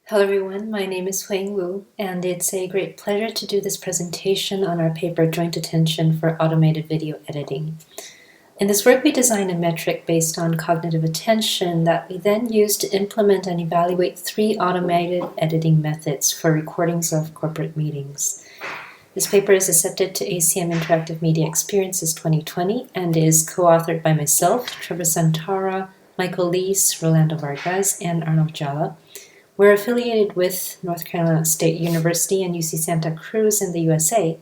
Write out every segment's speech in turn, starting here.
Hello everyone, my name is Hui-Yin, and it's a great pleasure to do this presentation on our paper Joint Attention for Automated Video Editing. In this work we designed a metric based on cognitive attention that we then used to implement and evaluate 3 automated editing methods for recordings of corporate meetings. This paper is accepted to ACM Interactive Media Experiences 2020 and is co-authored by myself, Trevor Santarra, Michael Leece, Rolando Vargas, and Arnav Jhala. We're affiliated with North Carolina State University and UC Santa Cruz in the USA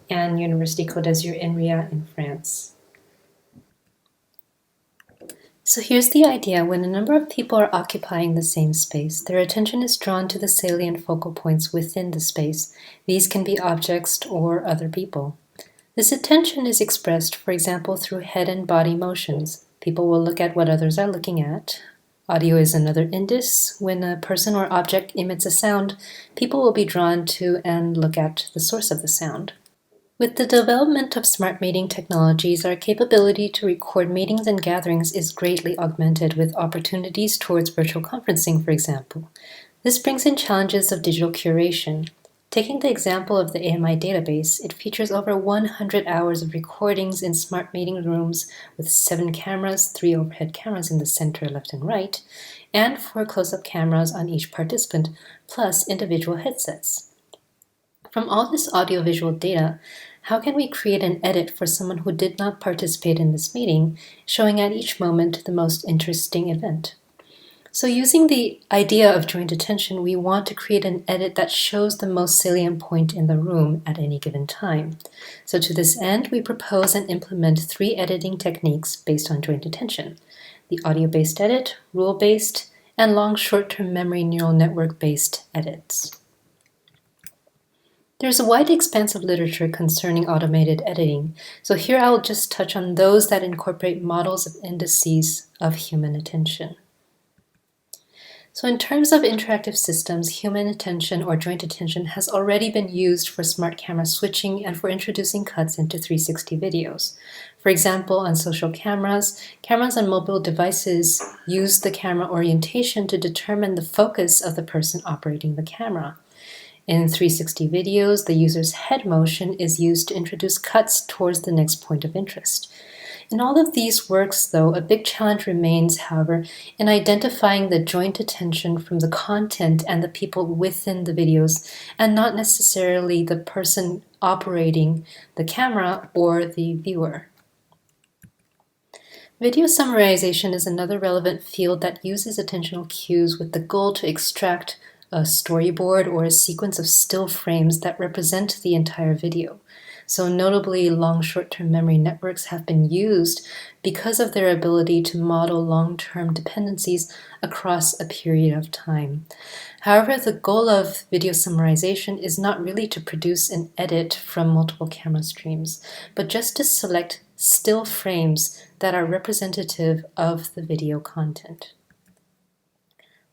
and Université Côte d'Azur INRIA in France. So here's the idea. When a number of people are occupying the same space, their attention is drawn to the salient focal points within the space. These can be objects or other people. This attention is expressed, for example, through head and body motions. People will look at what others are looking at. Audio is another indice. When a person or object emits a sound, people will be drawn to and look at the source of the sound. With the development of smart meeting technologies, our capability to record meetings and gatherings is greatly augmented with opportunities towards virtual conferencing, for example. This brings in challenges of digital curation. Taking the example of the AMI database, it features over 100 hours of recordings in smart meeting rooms with 7 cameras, 3 overhead cameras in the center, left and right, and 4 close-up cameras on each participant, plus individual headsets. From all this audiovisual data, how can we create an edit for someone who did not participate in this meeting, showing at each moment the most interesting event? So using the idea of joint attention, we want to create an edit that shows the most salient point in the room at any given time. So to this end, we propose and implement 3 editing techniques based on joint attention: the audio-based edit, rule-based, and long short-term memory neural network-based edits. There's a wide expanse of literature concerning automated editing, so here I will just touch on those that incorporate models of indices of human attention. So in terms of interactive systems, human attention or joint attention has already been used for smart camera switching and for introducing cuts into 360 videos. For example, on social cameras, cameras on mobile devices use the camera orientation to determine the focus of the person operating the camera. In 360 videos, the user's head motion is used to introduce cuts towards the next point of interest. In all of these works, though, a big challenge remains, however, in identifying the joint attention from the content and the people within the videos, and not necessarily the person operating the camera or the viewer. Video summarization is another relevant field that uses attentional cues with the goal to extract a storyboard or a sequence of still frames that represent the entire video. So notably, long short-term memory networks have been used because of their ability to model long-term dependencies across a period of time. However, the goal of video summarization is not really to produce an edit from multiple camera streams, but just to select still frames that are representative of the video content.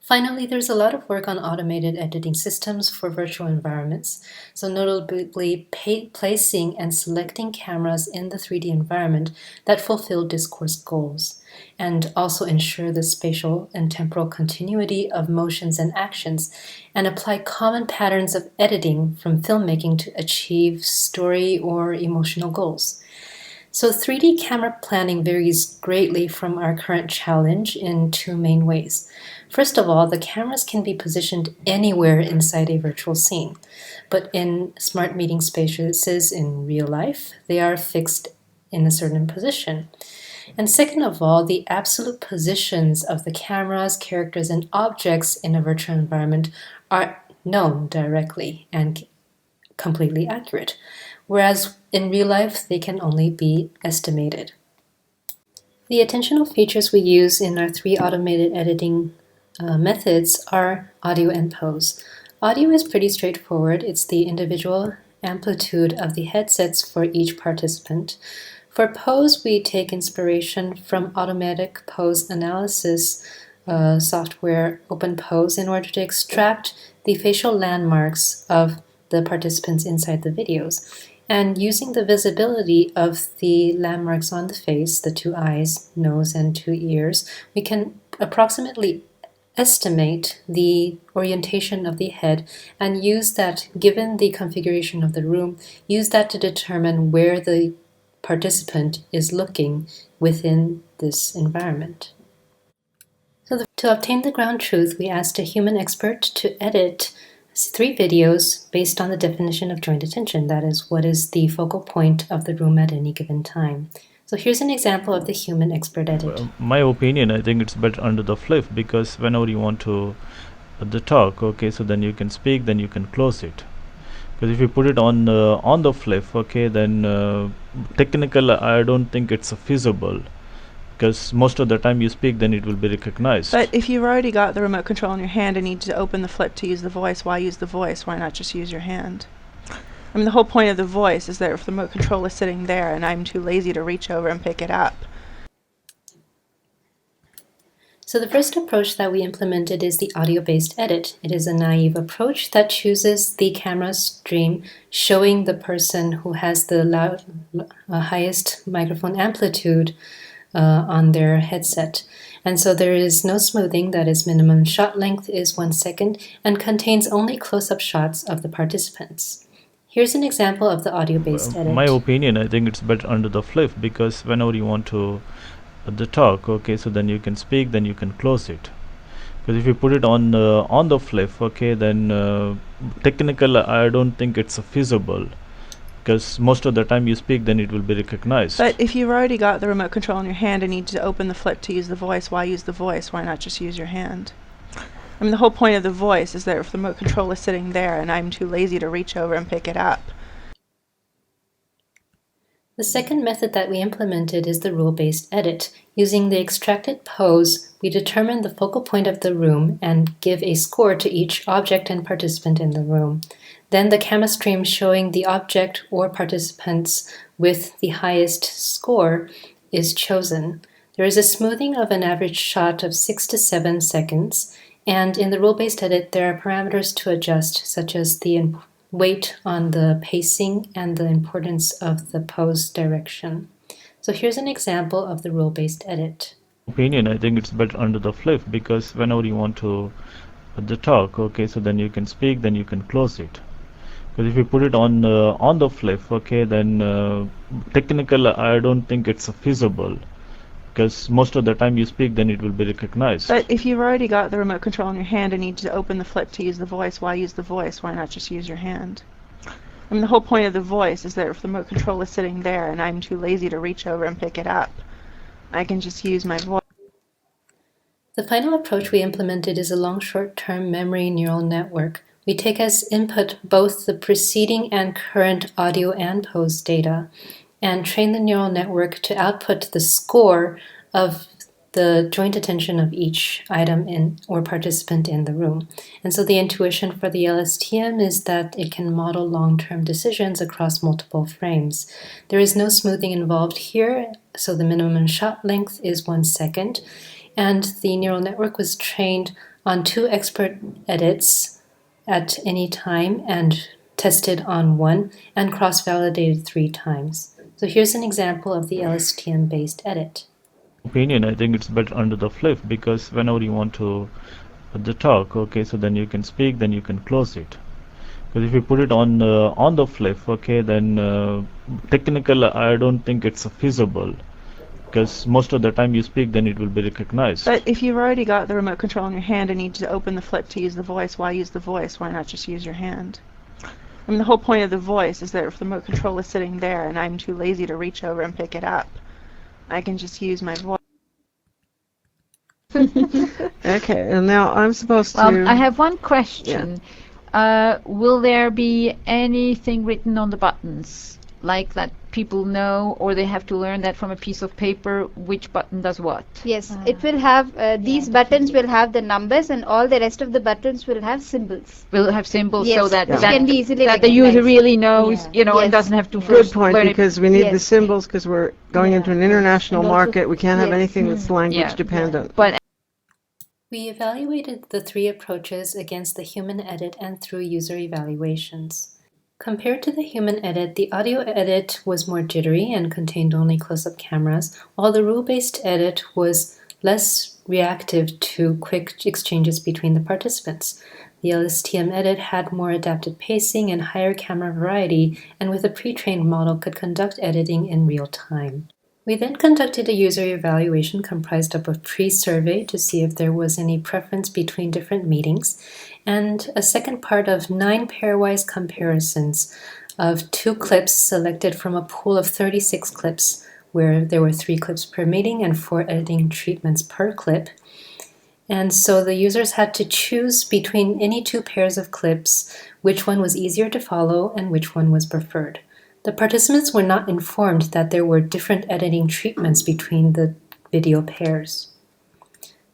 Finally, there's a lot of work on automated editing systems for virtual environments, so notably placing and selecting cameras in the 3D environment that fulfill discourse goals, and also ensure the spatial and temporal continuity of motions and actions, and apply common patterns of editing from filmmaking to achieve story or emotional goals. So 3D camera planning varies greatly from our current challenge in 2 main ways. First of all, the cameras can be positioned anywhere inside a virtual scene, but in smart meeting spaces in real life, they are fixed in a certain position. And second of all, the absolute positions of the cameras, characters, and objects in a virtual environment are known directly and completely accurate, whereas in real life, they can only be estimated. The attentional features we use in our 3 automated editing methods are audio and pose. Audio is pretty straightforward. It's the individual amplitude of the headsets for each participant. For pose, we take inspiration from automatic pose analysis software OpenPose in order to extract the facial landmarks of the participants inside the videos. And using the visibility of the landmarks on the face, the 2 eyes, nose, and 2 ears, we can approximately estimate the orientation of the head and use that, given the configuration of the room, use that to determine where the participant is looking within this environment. So to obtain the ground truth, we asked a human expert to edit 3 videos based on the definition of joint attention. That is, what is the focal point of the room at any given time. So here's an example of the human expert edit. My opinion, I think it's better under the flip, because whenever you want to the talk, okay, so then you can speak, then you can close it. Because if you put it on the flip, okay, then technical, I don't think it's feasible. Because most of the time you speak, then it will be recognized. But if you've already got the remote control in your hand and need to open the flip to use the voice, why use the voice? Why not just use your hand? I mean, the whole point of the voice is that if the remote control is sitting there and I'm too lazy to reach over and pick it up. So the first approach that we implemented is the audio-based edit. It is a naive approach that chooses the camera stream showing the person who has the highest microphone amplitude on their headset. And so there is no smoothing, that is, minimum shot length is 1 second, and contains only close-up shots of the participants. Here's an example of the audio-based edit. My opinion, I think it's better under the flip, because whenever you want to the talk, okay, so then you can speak, then you can close it. Because if you put it on the flip, okay, then technical, I don't think it's feasible. Because most of the time you speak, then it will be recognized. But if you've already got the remote control in your hand and need to open the flip to use the voice, why use the voice? Why not just use your hand? I mean, the whole point of the voice is that if the remote control is sitting there and I'm too lazy to reach over and pick it up. The second method that we implemented is the rule-based edit. Using the extracted pose, we determine the focal point of the room and give a score to each object and participant in the room. Then the camera stream showing the object or participants with the highest score is chosen. There is a smoothing of an average shot of 6 to 7 seconds, and in the rule-based edit there are parameters to adjust, such as the weight on the pacing and the importance of the pose direction. So here's an example of the rule-based edit. Opinion, I think it's better under the flip, because whenever you want to the talk, okay, so then you can speak, then you can close it. Because if you put it on the flip, okay, then technical, I don't think it's feasible. Because most of the time you speak, then it will be recognized. But if you've already got the remote control in your hand and need to open the flip to use the voice, why use the voice? Why not just use your hand? I mean, the whole point of the voice is that if the remote control is sitting there and I'm too lazy to reach over and pick it up, I can just use my voice. The final approach we implemented is a long short-term memory neural network. We take as input both the preceding and current audio and pose data and train the neural network to output the score of the joint attention of each item or participant in the room. And so the intuition for the LSTM is that it can model long-term decisions across multiple frames. There is no smoothing involved here, so the minimum shot length is 1 second, and the neural network was trained on 2 expert edits at any time and tested on 1 and cross-validated 3 times. So here's an example of the LSTM-based edit. Opinion, I think it's better under the flip, because whenever you want to the talk, okay, so then you can speak, then you can close it. Because if you put it on the flip, okay, then technical, I don't think it's feasible. Because most of the time you speak, then it will be recognized. But if you've already got the remote control in your hand and need to open the flip to use the voice, why use the voice? Why not just use your hand? I mean, the whole point of the voice is that if the remote control is sitting there and I'm too lazy to reach over and pick it up, I can just use my voice. Okay, and now I'm supposed to... I have one question. Yeah. Will there be anything written on the buttons, like that people know, or they have to learn that from a piece of paper, which button does what? Yes, it will have, these buttons will have the numbers and all the rest of the buttons will have symbols. Will have symbols, yes, so that, that can be easily that the user really knows, yeah. you know, yes. and doesn't have to Good first point, learn because we need yes. the symbols, because we're going into an international and also, market. We can't have yes. anything that's language dependent. But we evaluated the 3 approaches against the human edit and through user evaluations. Compared to the human edit, the audio edit was more jittery and contained only close-up cameras, while the rule-based edit was less reactive to quick exchanges between the participants. The LSTM edit had more adapted pacing and higher camera variety, and with a pre-trained model could conduct editing in real time. We then conducted a user evaluation comprised of a pre-survey to see if there was any preference between different meetings, and a second part of 9 pairwise comparisons of 2 clips selected from a pool of 36 clips, where there were 3 clips per meeting and 4 editing treatments per clip. And so the users had to choose between any 2 pairs of clips which one was easier to follow and which one was preferred. The participants were not informed that there were different editing treatments between the video pairs.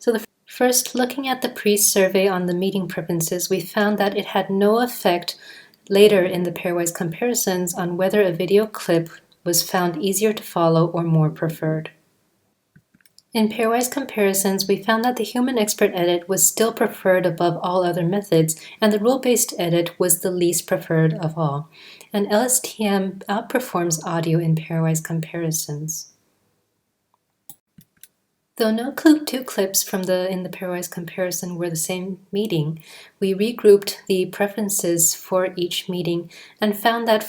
So first, looking at the pre-survey on the meeting preferences, we found that it had no effect later in the pairwise comparisons on whether a video clip was found easier to follow or more preferred. In pairwise comparisons, we found that the human expert edit was still preferred above all other methods, and the rule-based edit was the least preferred of all. And LSTM outperforms audio in pairwise comparisons. Though no 2 clips from in the pairwise comparison were the same meeting, we regrouped the preferences for each meeting and found that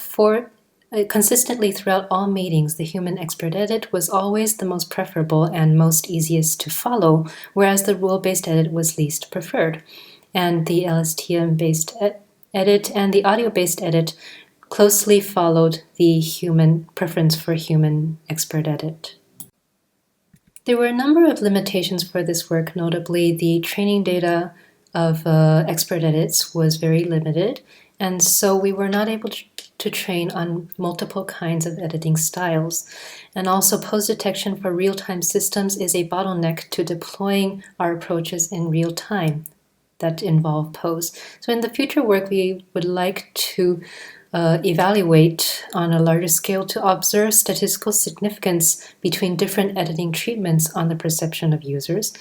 consistently throughout all meetings, the human expert edit was always the most preferable and most easiest to follow, whereas the rule-based edit was least preferred. And the LSTM-based edit and the audio-based edit closely followed the human preference for human expert edit. There were a number of limitations for this work, notably the training data of expert edits was very limited, and so we were not able to train on multiple kinds of editing styles. And also pose detection for real-time systems is a bottleneck to deploying our approaches in real time that involve pose. So in the future work, we would like to evaluate on a larger scale to observe statistical significance between different editing treatments on the perception of users.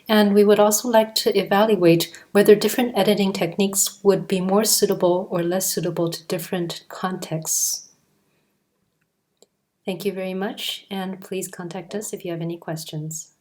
And we would also like to evaluate whether different editing techniques would be more suitable or less suitable to different contexts. Thank you very much, and please contact us if you have any questions.